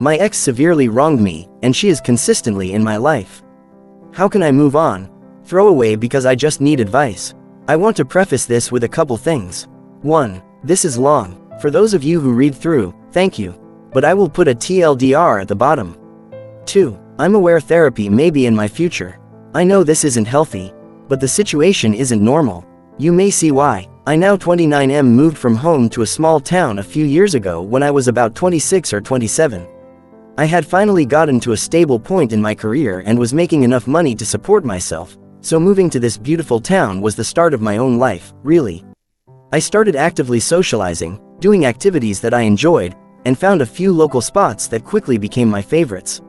My ex severely wronged me, and she is consistently in my life. How can I move on? Throw away because I just need advice. I want to preface this with a couple things. 1. This is long. For those of you who read through, thank you. But I will put a TLDR at the bottom. 2. I'm aware therapy may be in my future. I know this isn't healthy, but the situation isn't normal. You may see why. I now 29 moved from home to a small town a few years ago when I was about 26 or 27. I had finally gotten to a stable point in my career and was making enough money to support myself, so moving to this beautiful town was the start of my own life, really. I started actively socializing, doing activities that I enjoyed, and found a few local spots that quickly became my favorites.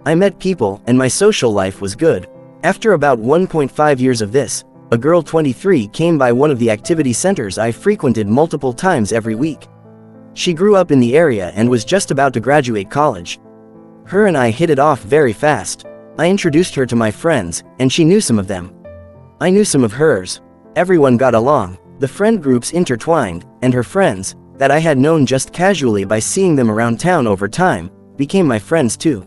I met people, and my social life was good. After about 1.5 years of this, a girl 23 came by one of the activity centers I frequented multiple times every week. She grew up in the area and was just about to graduate college. Her and I hit it off very fast. I introduced her to my friends, and she knew some of them. I knew some of hers. Everyone got along. The friend groups intertwined, and her friends, that I had known just casually by seeing them around town over time, became my friends too.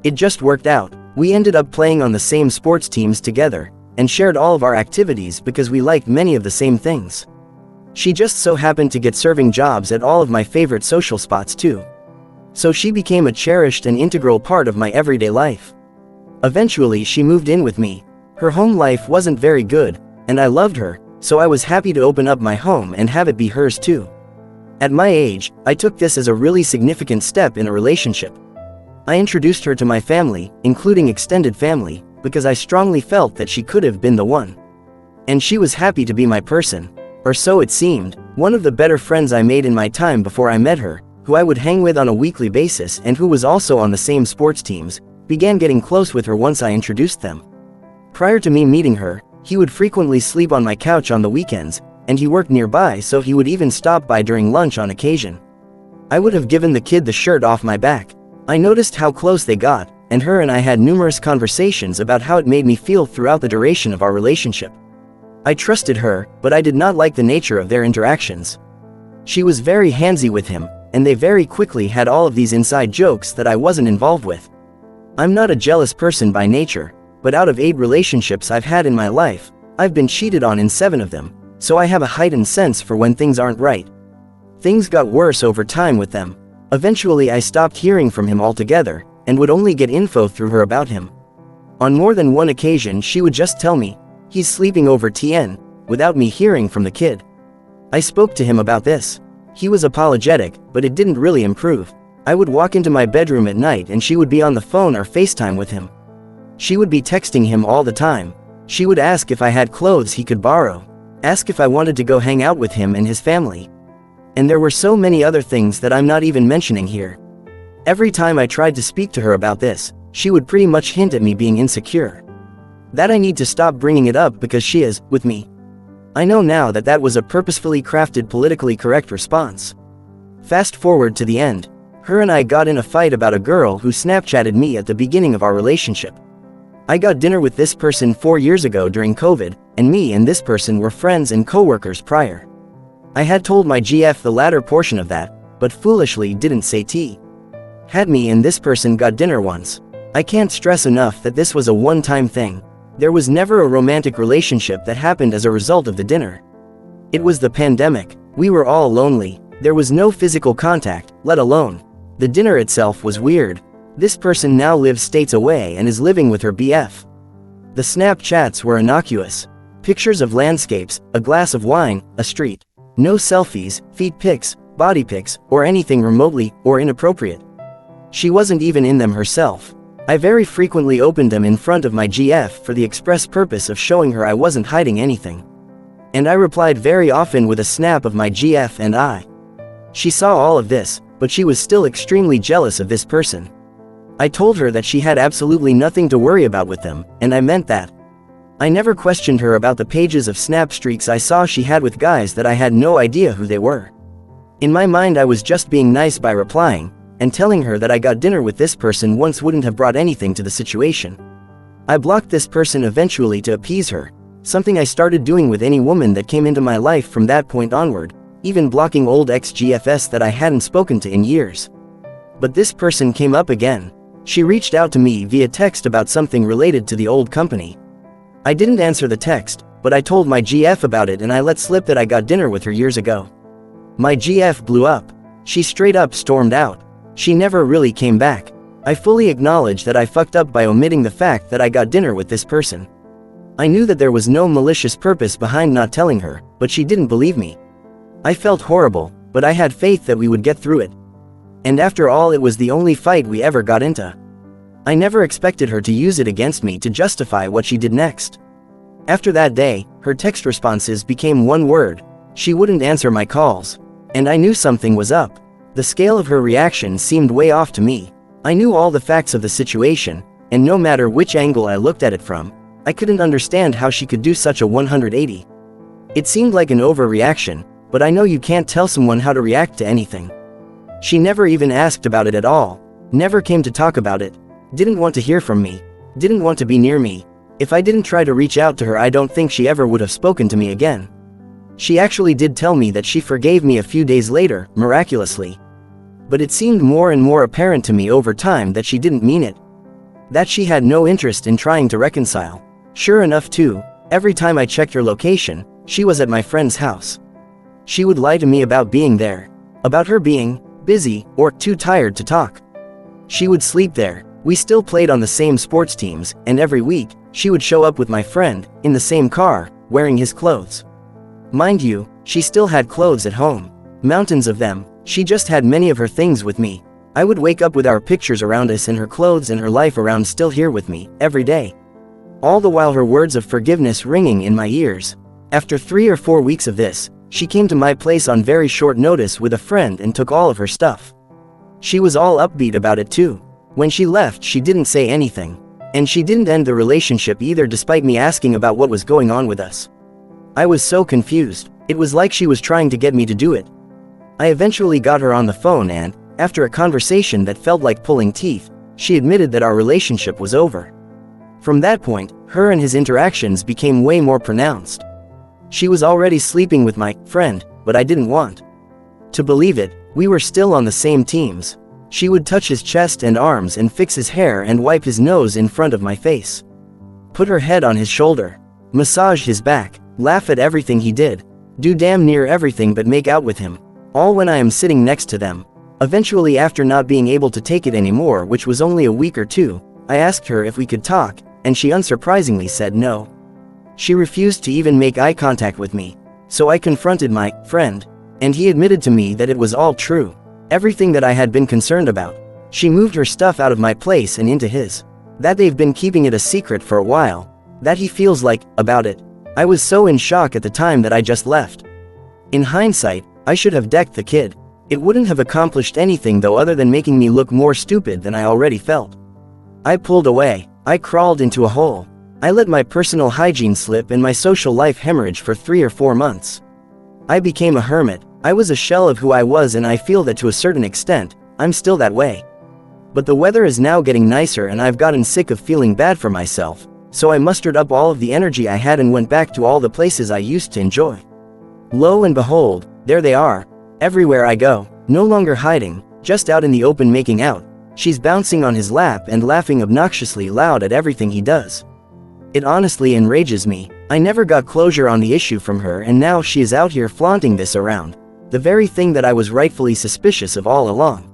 It just worked out. We ended up playing on the same sports teams together, and shared all of our activities because we liked many of the same things. She just so happened to get serving jobs at all of my favorite social spots too. So she became a cherished and integral part of my everyday life. Eventually she moved in with me. Her home life wasn't very good, and I loved her, so I was happy to open up my home and have it be hers too. At my age, I took this as a really significant step in a relationship. I introduced her to my family, including extended family, because I strongly felt that she could have been the one. And she was happy to be my person. Or so it seemed. One of the better friends I made in my time before I met her, who I would hang with on a weekly basis and who was also on the same sports teams, began getting close with her once I introduced them. Prior to me meeting her, he would frequently sleep on my couch on the weekends, and he worked nearby, so he would even stop by during lunch on occasion. I would have given the kid the shirt off my back. I noticed how close they got, and her and I had numerous conversations about how it made me feel throughout the duration of our relationship. I trusted her, but I did not like the nature of their interactions. She was very handsy with him, and they very quickly had all of these inside jokes that I wasn't involved with. I'm not a jealous person by nature, but out of 8 relationships I've had in my life, I've been cheated on in 7 of them, so I have a heightened sense for when things aren't right. Things got worse over time with them. Eventually I stopped hearing from him altogether, and would only get info through her about him. On more than one occasion she would just tell me, "He's sleeping over TN," without me hearing from the kid. I spoke to him about this. He was apologetic, but it didn't really improve. I would walk into my bedroom at night and she would be on the phone or FaceTime with him. She would be texting him all the time. She would ask if I had clothes he could borrow, ask if I wanted to go hang out with him and his family. And there were so many other things that I'm not even mentioning here. Every time I tried to speak to her about this, she would pretty much hint at me being insecure. That I need to stop bringing it up because she is, with me. I know now that that was a purposefully crafted politically correct response. Fast forward to the end. Her and I got in a fight about a girl who Snapchatted me at the beginning of our relationship. I got dinner with this person 4 years ago during COVID, and me and this person were friends and co-workers prior. I had told my GF the latter portion of that, but foolishly didn't say T. Had me and this person got dinner once. I can't stress enough that this was a one-time thing. There was never a romantic relationship that happened as a result of the dinner. It was the pandemic. We were all lonely. There was no physical contact, let alone. The dinner itself was weird. This person now lives states away and is living with her BF. The Snapchats were innocuous. Pictures of landscapes, a glass of wine, a street. No selfies, feet pics, body pics, or anything remotely or inappropriate. She wasn't even in them herself. I very frequently opened them in front of my GF for the express purpose of showing her I wasn't hiding anything. And I replied very often with a snap of my GF and I. She saw all of this, but she was still extremely jealous of this person. I told her that she had absolutely nothing to worry about with them, and I meant that. I never questioned her about the pages of snap streaks I saw she had with guys that I had no idea who they were. In my mind I was just being nice by replying, and telling her that I got dinner with this person once wouldn't have brought anything to the situation. I blocked this person eventually to appease her, something I started doing with any woman that came into my life from that point onward, even blocking old ex-GFs that I hadn't spoken to in years. But this person came up again. She reached out to me via text about something related to the old company. I didn't answer the text, but I told my GF about it and I let slip that I got dinner with her years ago. My GF blew up. She straight up stormed out. She never really came back. I fully acknowledge that I fucked up by omitting the fact that I got dinner with this person. I knew that there was no malicious purpose behind not telling her, but she didn't believe me. I felt horrible, but I had faith that we would get through it. And after all, it was the only fight we ever got into. I never expected her to use it against me to justify what she did next. After that day, her text responses became one word. She wouldn't answer my calls. And I knew something was up. The scale of her reaction seemed way off to me. I knew all the facts of the situation, and no matter which angle I looked at it from, I couldn't understand how she could do such a 180. It seemed like an overreaction, but I know you can't tell someone how to react to anything. She never even asked about it at all, never came to talk about it, didn't want to hear from me, didn't want to be near me. If I didn't try to reach out to her, I don't think she ever would have spoken to me again. She actually did tell me that she forgave me a few days later, miraculously. But it seemed more and more apparent to me over time that she didn't mean it. That she had no interest in trying to reconcile. Sure enough too, every time I checked her location, she was at my friend's house. She would lie to me about being there, about her being busy or too tired to talk. She would sleep there. We still played on the same sports teams, and every week, she would show up with my friend, in the same car, wearing his clothes. Mind you, she still had clothes at home. Mountains of them. She just had many of her things with me. I would wake up with our pictures around us and her clothes and her life around still here with me, every day. All the while her words of forgiveness ringing in my ears. After 3 or 4 weeks of this, she came to my place on very short notice with a friend and took all of her stuff. She was all upbeat about it too. When she left, she didn't say anything. And she didn't end the relationship either, despite me asking about what was going on with us. I was so confused. It was like she was trying to get me to do it. I eventually got her on the phone and, after a conversation that felt like pulling teeth, she admitted that our relationship was over. From that point, her and his interactions became way more pronounced. She was already sleeping with my friend, but I didn't want to believe it. We were still on the same teams. She would touch his chest and arms and fix his hair and wipe his nose in front of my face. Put her head on his shoulder. Massage his back. Laugh at everything he did. Do damn near everything but make out with him. All when I am sitting next to them. Eventually, after not being able to take it anymore, which was only a week or two, I asked her if we could talk, and she unsurprisingly said no. She refused to even make eye contact with me. So I confronted my friend, and he admitted to me that it was all true. Everything that I had been concerned about. She moved her stuff out of my place and into his. That they've been keeping it a secret for a while. That he feels like about it. I was so in shock at the time that I just left. In hindsight, I should have decked the kid. It wouldn't have accomplished anything though, other than making me look more stupid than I already felt. I pulled away. I crawled into a hole. I let my personal hygiene slip and my social life hemorrhage for 3 or 4 months. I became a hermit. I was a shell of who I was, and I feel that to a certain extent, I'm still that way. But the weather is now getting nicer and I've gotten sick of feeling bad for myself, so I mustered up all of the energy I had and went back to all the places I used to enjoy. Lo and behold, there they are. Everywhere I go, no longer hiding, just out in the open making out. She's bouncing on his lap and laughing obnoxiously loud at everything he does. It honestly enrages me. I never got closure on the issue from her, and now she is out here flaunting this around. The very thing that I was rightfully suspicious of all along.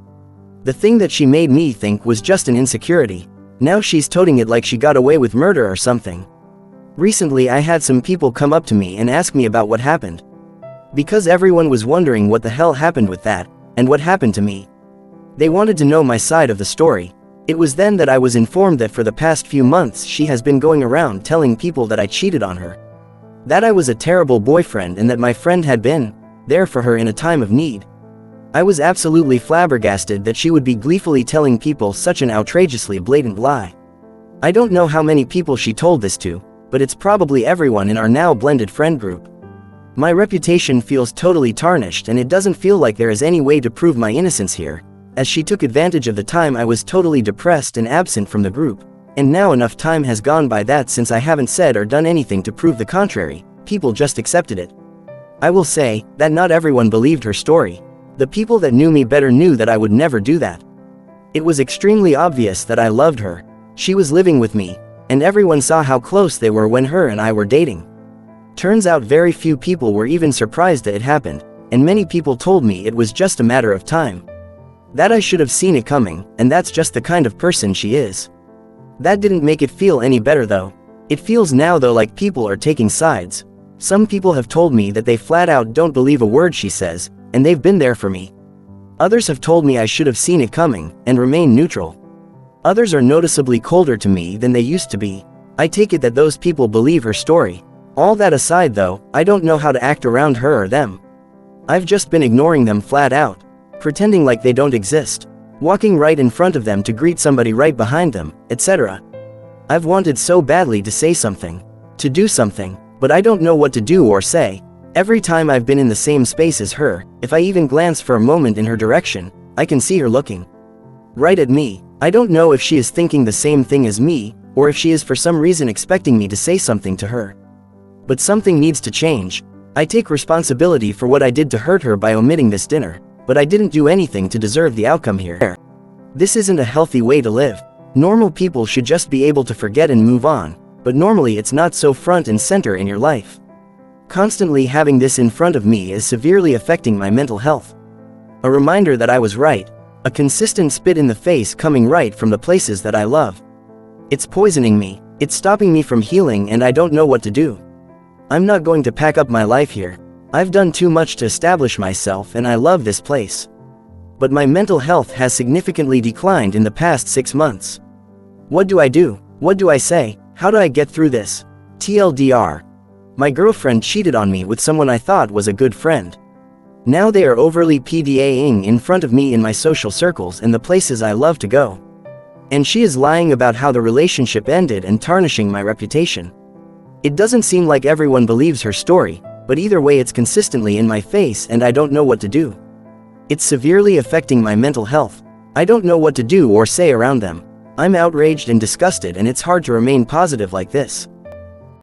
The thing that she made me think was just an insecurity. Now she's toting it like she got away with murder or something. Recently I had some people come up to me and ask me about what happened. Because everyone was wondering what the hell happened with that, and what happened to me. They wanted to know my side of the story. It was then that I was informed that for the past few months she has been going around telling people that I cheated on her. That I was a terrible boyfriend and that my friend had been there for her in a time of need. I was absolutely flabbergasted that she would be gleefully telling people such an outrageously blatant lie. I don't know how many people she told this to, but it's probably everyone in our now blended friend group. My reputation feels totally tarnished, and it doesn't feel like there is any way to prove my innocence here, as she took advantage of the time I was totally depressed and absent from the group, and now enough time has gone by that since I haven't said or done anything to prove the contrary, people just accepted it. I will say that not everyone believed her story. The people that knew me better knew that I would never do that. It was extremely obvious that I loved her. She was living with me, and everyone saw how close they were when her and I were dating. Turns out very few people were even surprised that it happened, and many people told me it was just a matter of time. That I should have seen it coming, and that's just the kind of person she is. That didn't make it feel any better though. It feels now though like people are taking sides. Some people have told me that they flat out don't believe a word she says, and they've been there for me. Others have told me I should have seen it coming, and remain neutral. Others are noticeably colder to me than they used to be. I take it that those people believe her story. All that aside though, I don't know how to act around her or them. I've just been ignoring them flat out. Pretending like they don't exist. Walking right in front of them to greet somebody right behind them, etc. I've wanted so badly to say something. To do something, but I don't know what to do or say. Every time I've been in the same space as her, if I even glance for a moment in her direction, I can see her looking right at me. I don't know if she is thinking the same thing as me, or if she is for some reason expecting me to say something to her. But something needs to change. I take responsibility for what I did to hurt her by omitting this dinner, but I didn't do anything to deserve the outcome here. This isn't a healthy way to live. Normal people should just be able to forget and move on, but normally it's not so front and center in your life. Constantly having this in front of me is severely affecting my mental health. A reminder that I was right. A consistent spit in the face coming right from the places that I love. It's poisoning me. It's stopping me from healing, and I don't know what to do. I'm not going to pack up my life here. I've done too much to establish myself, and I love this place. But my mental health has significantly declined in the past 6 months. What do I do? What do I say? How do I get through this? TLDR. My girlfriend cheated on me with someone I thought was a good friend. Now they are overly PDAing in front of me in my social circles and the places I love to go. And she is lying about how the relationship ended and tarnishing my reputation. It doesn't seem like everyone believes her story, but either way it's consistently in my face and I don't know what to do. It's severely affecting my mental health. I don't know what to do or say around them. I'm outraged and disgusted, and it's hard to remain positive like this.